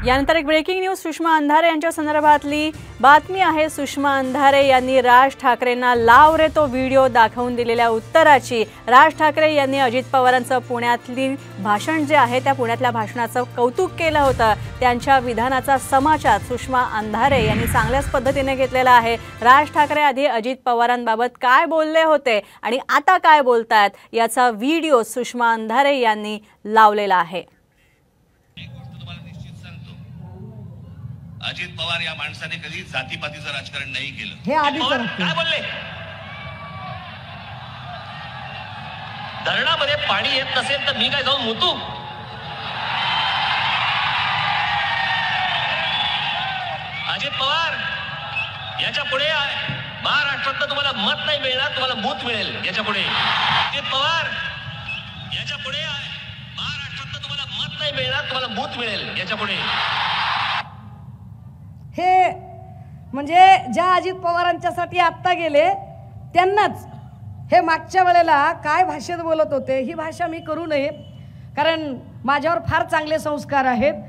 यानंतर एक breaking news Sushma Andhare यांच्या संदर्भातली बातमी आहे। सुषमा अंधारे यांनी राज ठाकरेंना लाव रे तो व्हिडिओ दाखवून दिलेल्या उत्तराची राज ठाकरे यांनी अजित पवारांचं पुण्यातली भाषण जे आहे त्या पुण्यातल्या भाषणाचं कौतुक केलं होतं। त्यांच्या विधानाचा समाचार सुषमा अंधारे यांनी चांगल्याच पद्धतीने घेतलेला आहे। राज ठाकरे आधी अजित पवारांबाबत काय बोलले होते आणि आता काय बोलतायत याचा व्हिडिओ सुषमा अंधारे यांनी लावलेला आहे। अजित पवार या माणसाने कधी जातीपातीचं राजकारण नाही केलं। हे आधी काय बोलले? धरणामध्ये पाणी येत नसेल तर मी काय जाऊन मुतू? अजित पवार याच्या पुढे महाराष्ट्रात तुम्हाला मत नाही मिळणार, तुम्हाला मूत मिळेल याच्या पुढे। अजित पवार याच्या पुढे महाराष्ट्रात तुम्हाला मत नाही मिळणार, तुम्हाला मूत मिळेल याच्या पुढे। हे म्हणजे ज्या अजित पवारांच्यासाठी आत्ता गेले त्यांनाच हे मागच्या वेळेला काय भाषेत बोलत होते ही भाषा मी करू नये, कारण माझ्यावर फार चांगले संस्कार आहेत।